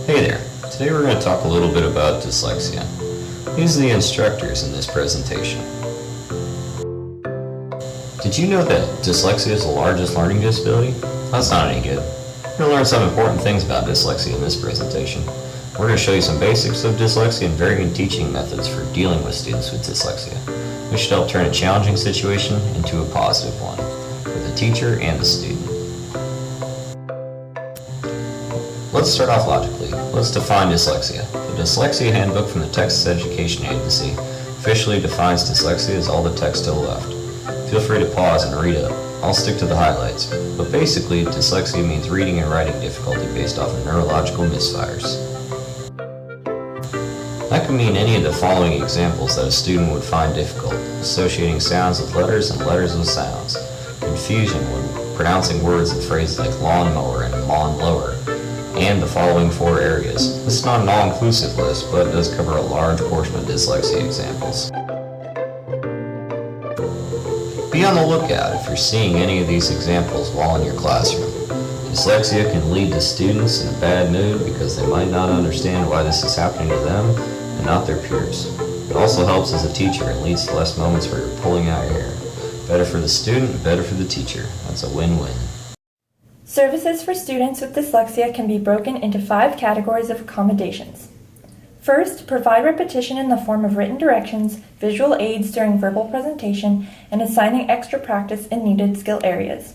Hey there, today we're going to talk a little bit about dyslexia. These are the instructors in this presentation. Did you know that dyslexia is the largest learning disability? That's not any good. We're going to learn some important things about dyslexia in this presentation. We're going to show you some basics of dyslexia and very good teaching methods for dealing with students with dyslexia, which should help turn a challenging situation into a positive one for the teacher and the student. Let's start off logically. Let's define dyslexia. The Dyslexia Handbook from the Texas Education Agency officially defines dyslexia as all the text to the left. Feel free to pause and read it. I'll stick to the highlights. But basically, dyslexia means reading and writing difficulty based off of neurological misfires. That could mean any of the following examples that a student would find difficult: associating sounds with letters and letters with sounds, confusion when pronouncing words and phrases like lawnmower and lawnlower, and the following four areas. This is not an all-inclusive list, but it does cover a large portion of dyslexia examples. Be on the lookout if you're seeing any of these examples while in your classroom. Dyslexia can lead to students in a bad mood because they might not understand why this is happening to them and not their peers. It also helps as a teacher and leads to less moments where you're pulling out your hair. Better for the student, better for the teacher. That's a win-win. Services for students with dyslexia can be broken into 5 categories of accommodations. First, provide repetition in the form of written directions, visual aids during verbal presentation, and assigning extra practice in needed skill areas.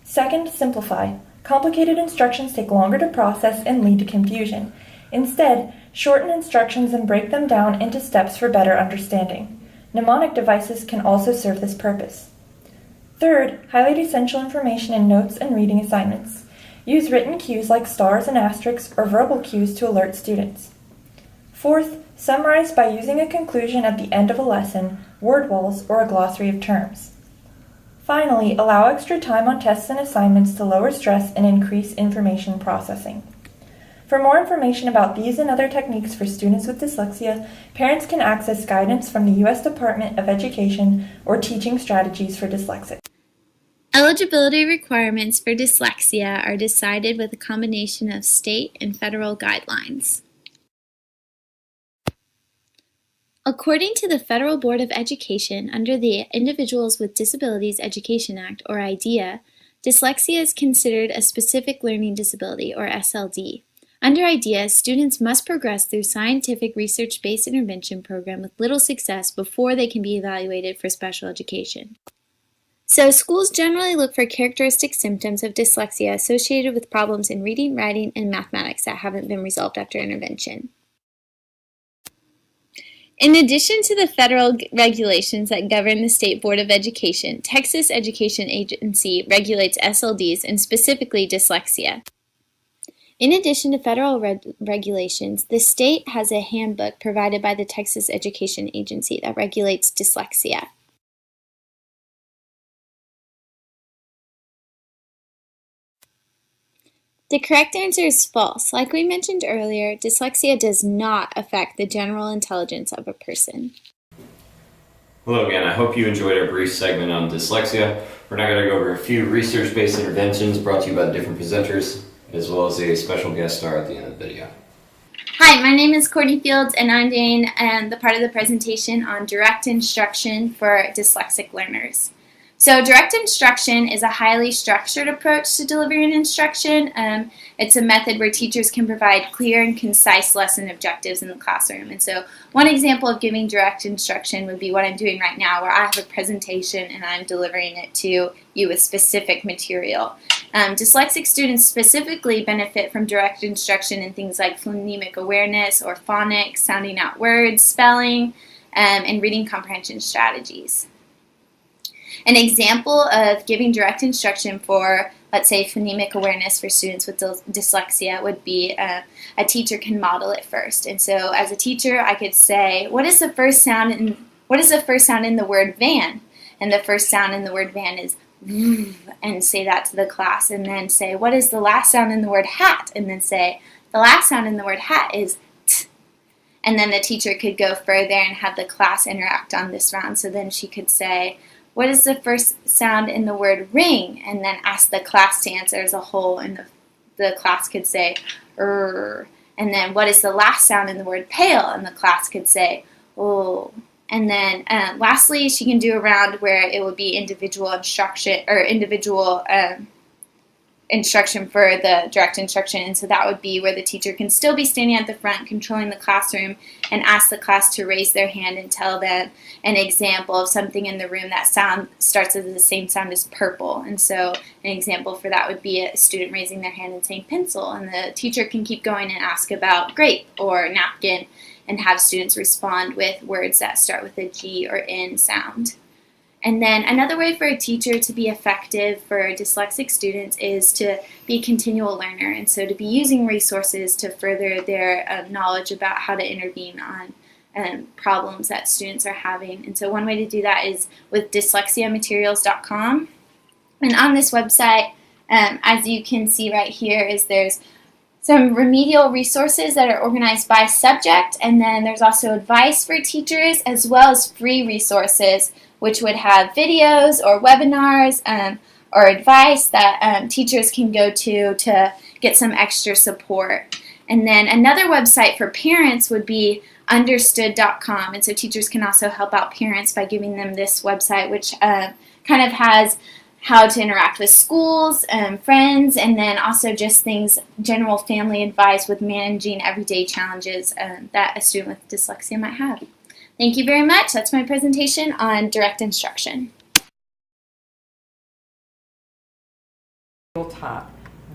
Second, simplify. Complicated instructions take longer to process and lead to confusion. Instead, shorten instructions and break them down into steps for better understanding. Mnemonic devices can also serve this purpose. Third, highlight essential information in notes and reading assignments. Use written cues like stars and asterisks or verbal cues to alert students. Fourth, summarize by using a conclusion at the end of a lesson, word walls, or a glossary of terms. Finally, allow extra time on tests and assignments to lower stress and increase information processing. For more information about these and other techniques for students with dyslexia, parents can access guidance from the U.S. Department of Education or Teaching Strategies for Dyslexics. Eligibility requirements for dyslexia are decided with a combination of state and federal guidelines. According to the Federal Board of Education, under the Individuals with Disabilities Education Act, or IDEA, dyslexia is considered a specific learning disability, or SLD. Under IDEA, students must progress through scientific research-based intervention program with little success before they can be evaluated for special education. So schools generally look for characteristic symptoms of dyslexia associated with problems in reading, writing, and mathematics that haven't been resolved after intervention. In addition to the federal regulations that govern the State Board of Education, Texas Education Agency regulates SLDs and specifically dyslexia. In addition to federal regulations, the state has a handbook provided by the Texas Education Agency that regulates dyslexia. The correct answer is false. Like we mentioned earlier, dyslexia does not affect the general intelligence of a person. Hello again, I hope you enjoyed our brief segment on dyslexia. We're now going to go over a few research-based interventions brought to you by different presenters, as well as a special guest star at the end of the video. Hi, my name is Courtney Fields, and I'm doing the part of the presentation on direct instruction for dyslexic learners. So direct instruction is a highly structured approach to delivering instruction. It's a method where teachers can provide clear and concise lesson objectives in the classroom. And so one example of giving direct instruction would be what I'm doing right now, where I have a presentation and I'm delivering it to you with specific material. Dyslexic students specifically benefit from direct instruction in things like phonemic awareness or phonics, sounding out words, spelling, and reading comprehension strategies. An example of giving direct instruction for, let's say, phonemic awareness for students with dyslexia would be a teacher can model it first. And so as a teacher, I could say, what is the first sound in the word van? And the first sound in the word van is v, and say that to the class. And then say, what is the last sound in the word hat? And then say, the last sound in the word hat is t. And then the teacher could go further and have the class interact on this round. So then she could say, what is the first sound in the word ring? And then ask the class to answer as a whole, and the class could say, And then what is the last sound in the word pale? And the class could say, oh. And then lastly, she can do a round where it would be individual instruction or individual instruction for the direct instruction. And so that would be where the teacher can still be standing at the front controlling the classroom and ask the class to raise their hand and tell them an example of something in the room that starts with the same sound as purple. And so an example for that would be a student raising their hand and saying pencil, and the teacher can keep going and ask about grape or napkin and have students respond with words that start with a G or N sound. And then another way for a teacher to be effective for dyslexic students is to be a continual learner, and so to be using resources to further their knowledge about how to intervene on problems that students are having. And so one way to do that is with dyslexiamaterials.com. And on this website, as you can see right here, there's some remedial resources that are organized by subject, and then there's also advice for teachers as well as free resources which would have videos or webinars or advice that teachers can go to get some extra support. And then another website for parents would be understood.com, and so teachers can also help out parents by giving them this website, which kind of has how to interact with schools, friends, and then also just things, general family advice with managing everyday challenges that a student with dyslexia might have. Thank you very much. That's my presentation on direct instruction. Top,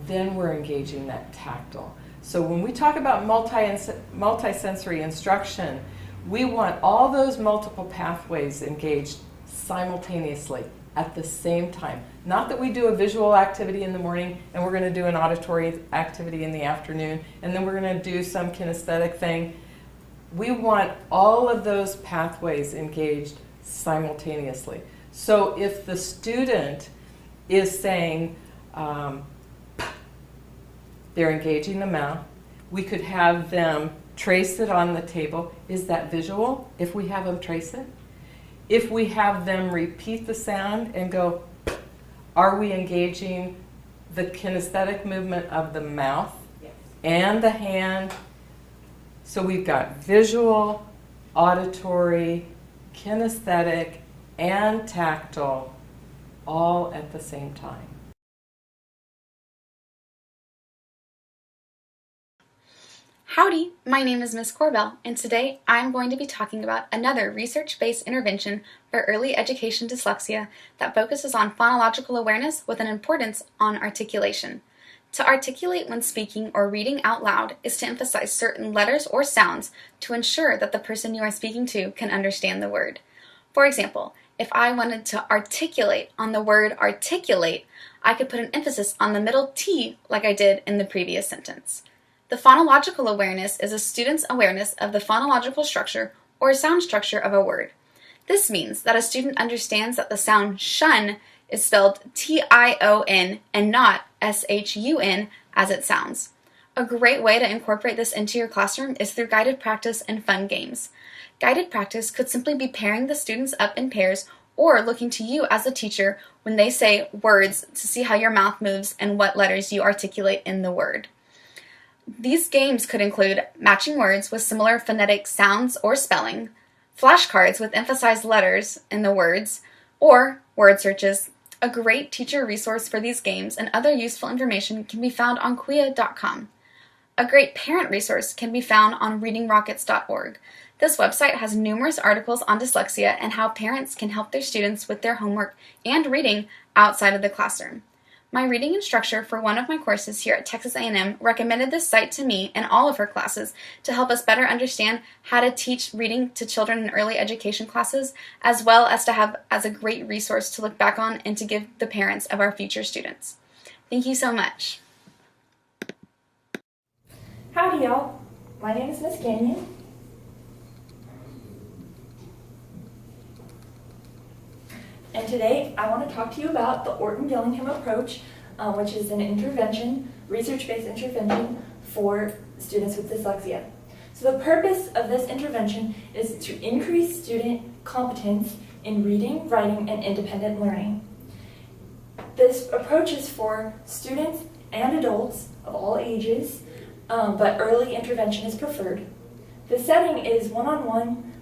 then we're engaging that tactile. So when we talk about multisensory instruction, we want all those multiple pathways engaged simultaneously at the same time. Not that we do a visual activity in the morning and we're going to do an auditory activity in the afternoon and then we're going to do some kinesthetic thing. We want all of those pathways engaged simultaneously. So if the student is saying, they're engaging the mouth, we could have them trace it on the table. Is that visual if we have them trace it? If we have them repeat the sound and go, are we engaging the kinesthetic movement of the mouth and the hand? So we've got visual, auditory, kinesthetic, and tactile all at the same time. Howdy, my name is Ms. Corbell, and today I'm going to be talking about another research-based intervention for early education dyslexia that focuses on phonological awareness with an importance on articulation. To articulate when speaking or reading out loud is to emphasize certain letters or sounds to ensure that the person you are speaking to can understand the word. For example, if I wanted to articulate on the word articulate, I could put an emphasis on the middle T like I did in the previous sentence. The phonological awareness is a student's awareness of the phonological structure or sound structure of a word. This means that a student understands that the sound shun is spelled T-I-O-N and not S-H-U-N as it sounds. A great way to incorporate this into your classroom is through guided practice and fun games. Guided practice could simply be pairing the students up in pairs or looking to you as a teacher when they say words to see how your mouth moves and what letters you articulate in the word. These games could include matching words with similar phonetic sounds or spelling, flashcards with emphasized letters in the words, or word searches. A great teacher resource for these games and other useful information can be found on quia.com. A great parent resource can be found on readingrockets.org. This website has numerous articles on dyslexia and how parents can help their students with their homework and reading outside of the classroom. My reading instructor for one of my courses here at Texas A&M recommended this site to me and all of her classes to help us better understand how to teach reading to children in early education classes, as well as to have as a great resource to look back on and to give the parents of our future students. Thank you so much. Howdy, y'all. My name is Miss Canyon. And today I want to talk to you about the Orton-Gillingham approach, which is an intervention, research-based intervention for students with dyslexia. So the purpose of this intervention is to increase student competence in reading, writing, and independent learning. This approach is for students and adults of all ages but early intervention is preferred. The setting is one-on-one,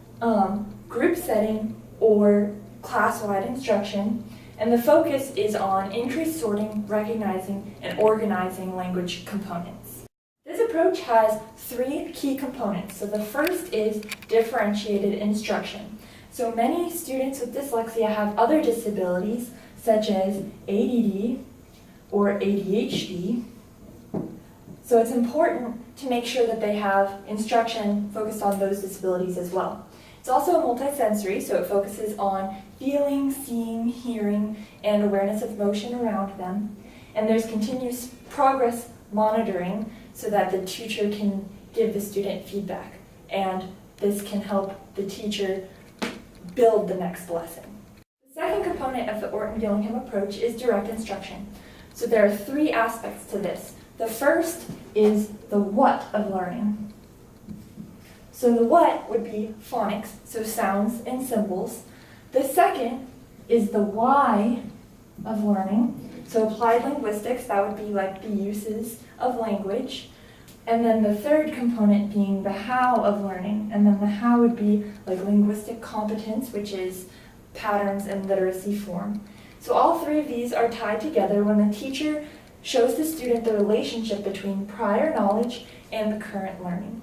group setting, or class-wide instruction, and the focus is on increased sorting, recognizing, and organizing language components. This approach has 3 key components. So the first is differentiated instruction. So many students with dyslexia have other disabilities such as ADD or ADHD. So it's important to make sure that they have instruction focused on those disabilities as well. It's also multisensory, so it focuses on feeling, seeing, hearing, and awareness of motion around them. And there's continuous progress monitoring so that the teacher can give the student feedback. And this can help the teacher build the next lesson. The second component of the Orton-Gillingham approach is direct instruction. So there are 3 aspects to this. The first is the what of learning. So the what would be phonics, so sounds and symbols. The second is the why of learning. So applied linguistics, that would be like the uses of language. And then the third component being the how of learning. And then the how would be like linguistic competence, which is patterns and literacy form. So all 3 of these are tied together when the teacher shows the student the relationship between prior knowledge and the current learning.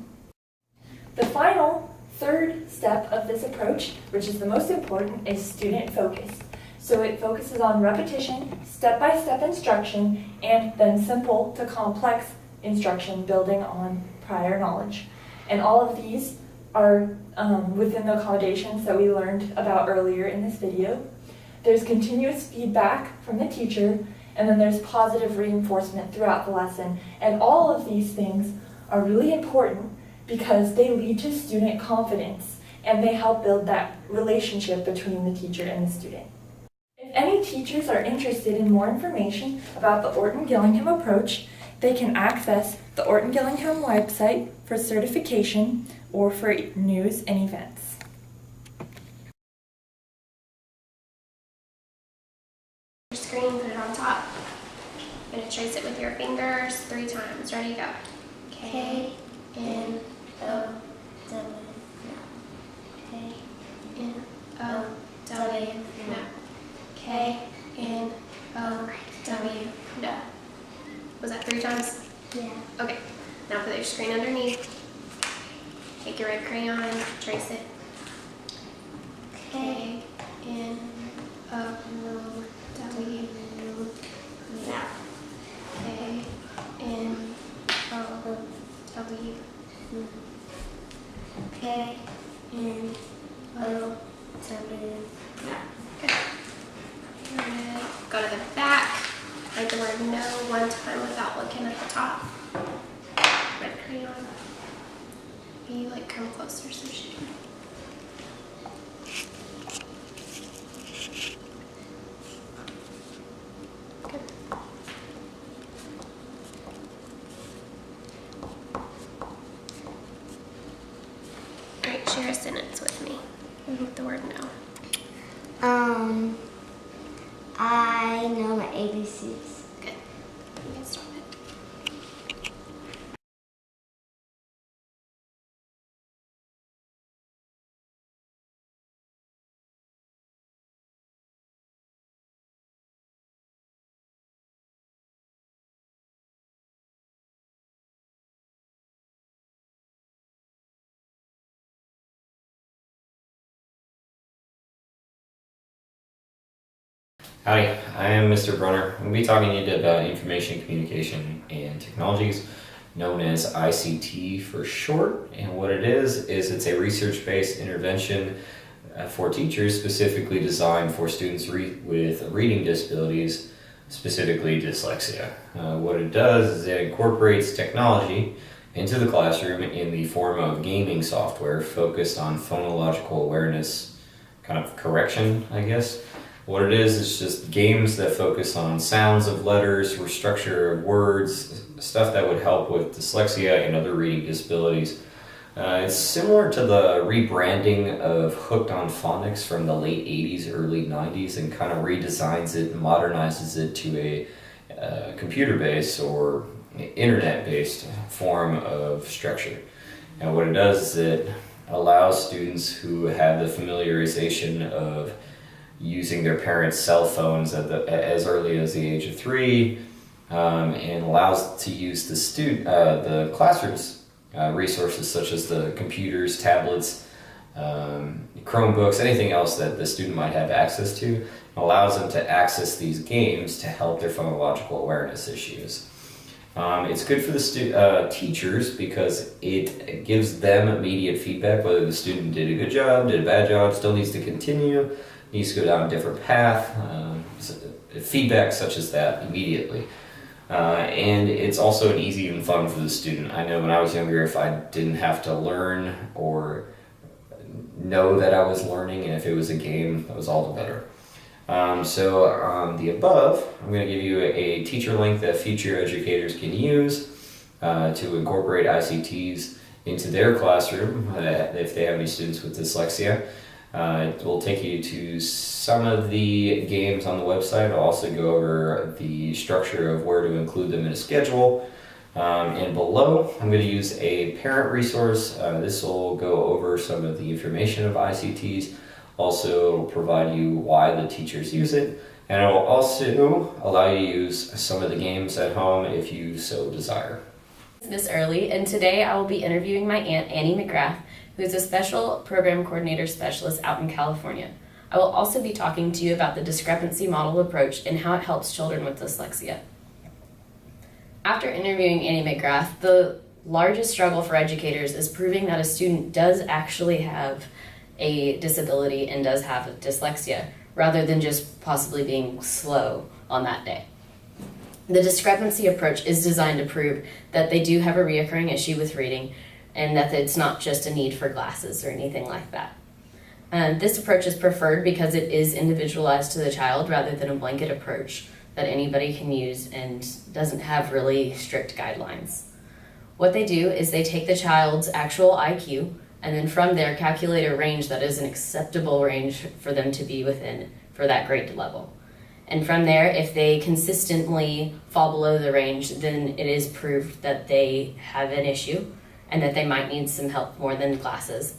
The final, third step of this approach, which is the most important, is student focus. So it focuses on repetition, step-by-step instruction, and then simple to complex instruction building on prior knowledge. And all of these are within the accommodations that we learned about earlier in this video. There's continuous feedback from the teacher, and then there's positive reinforcement throughout the lesson. And all of these things are really important because they lead to student confidence and they help build that relationship between the teacher and the student. If any teachers are interested in more information about the Orton-Gillingham approach, they can access the Orton-Gillingham website for certification or for news and events. Your screen, put it on top. You're going to trace it with your fingers 3 times. Ready, go. K, N, O, W, K, N, O, W, no. K, N, O, W, no. Was that 3 times? Yeah. Okay. Now put your screen underneath. Take your red crayon, trace it. K, N, O, W, no. K, N, O, W, K, N, O, W, no. Good. Good. Go to the back. Write the word no 1 time without looking at the top. Red crayon. You like come closer so she can. Good. Alright, share a sentence with me with the word no. I know my ABCs. Good. You can stop it. Howdy, I am Mr. Brunner. I'm going to be talking to you about information communication and technologies, known as ICT for short. And what it is it's a research-based intervention for teachers specifically designed for students with reading disabilities, specifically dyslexia. What it does is it incorporates technology into the classroom in the form of gaming software focused on phonological awareness, kind of correction, I guess. What it is just games that focus on sounds of letters or structure of words, stuff that would help with dyslexia and other reading disabilities. It's similar to the rebranding of Hooked on Phonics from the late 80s, early 90s, and kind of redesigns it and modernizes it to a computer base or internet-based form of structure. And what it does is it allows students who have the familiarization of using their parents' cell phones as early as the age of 3, and allows to use the classroom's resources such as the computers, tablets, Chromebooks, anything else that the student might have access to, allows them to access these games to help their phonological awareness issues. It's good for the teachers because it gives them immediate feedback whether the student did a good job, did a bad job, still needs to continue, needs to go down a different path, feedback such as that immediately. And it's also an easy and fun for the student. I know when I was younger, if I didn't have to learn or know that I was learning, and if it was a game, that was all the better. So on the above, I'm going to give you a teacher link that future educators can use to incorporate ICTs into their classroom if they have any students with dyslexia. It will take you to some of the games on the website. I'll also go over the structure of where to include them in a schedule. And below, I'm going to use a parent resource. This will go over some of the information of ICTs, also provide you why the teachers use it, and it will also allow you to use some of the games at home if you so desire. Miss Early, and today I will be interviewing my aunt Annie McGrath, who is a special program coordinator specialist out in California. I will also be talking to you about the discrepancy model approach and how it helps children with dyslexia. After interviewing Annie McGrath, the largest struggle for educators is proving that a student does actually have a disability and does have dyslexia, rather than just possibly being slow on that day. The discrepancy approach is designed to prove that they do have a reoccurring issue with reading and that it's not just a need for glasses or anything like that. This approach is preferred because it is individualized to the child rather than a blanket approach that anybody can use and doesn't have really strict guidelines. What they do is they take the child's actual IQ and then from there calculate a range that is an acceptable range for them to be within for that grade level. And from there, if they consistently fall below the range, then it is proved that they have an issue and that they might need some help more than glasses.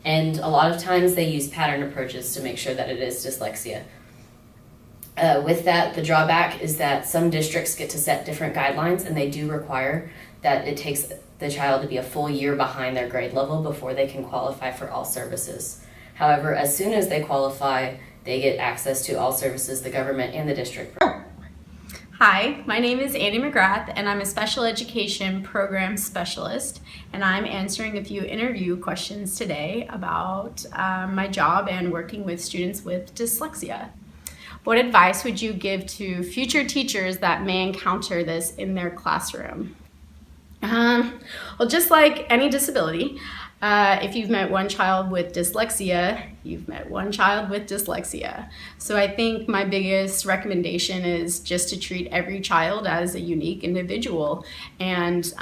And a lot of times they use pattern approaches to make sure that it is dyslexia. With that, the drawback is that some districts get to set different guidelines and they do require that it takes the child to be a full year behind their grade level before they can qualify for all services. However, as soon as they qualify, they get access to all services the government and the district. Hi, my name is Annie McGrath and I'm a special education program specialist, and I'm answering a few interview questions today about my job and working with students with dyslexia. What advice would you give to future teachers that may encounter this in their classroom? Well, just like any disability, if you've met one child with dyslexia, you've met one child with dyslexia. So I think my biggest recommendation is just to treat every child as a unique individual, and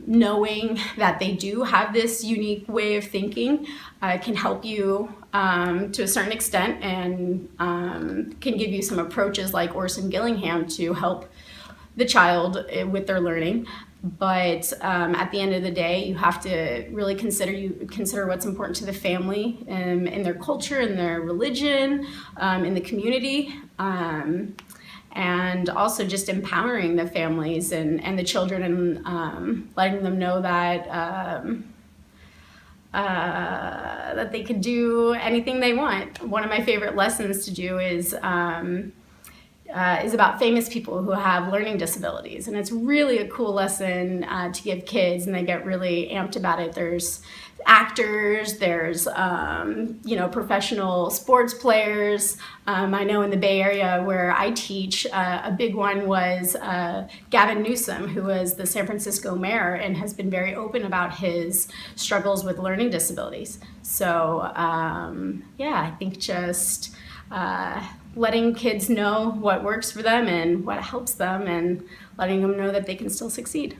knowing that they do have this unique way of thinking can help you to a certain extent, and can give you some approaches like Orson Gillingham to help the child with their learning. But at the end of the day, you have to really consider what's important to the family, in their culture, in their religion, in the community, and also just empowering the families and the children, and letting them know that that they can do anything they want. One of my favorite lessons to do is about famous people who have learning disabilities, and it's really a cool lesson to give kids, and they get really amped about it. There's actors, there's professional sports players. I know in the Bay Area where I teach, a big one was Gavin Newsom, who was the San Francisco mayor and has been very open about his struggles with learning disabilities. So I think just letting kids know what works for them and what helps them, and letting them know that they can still succeed.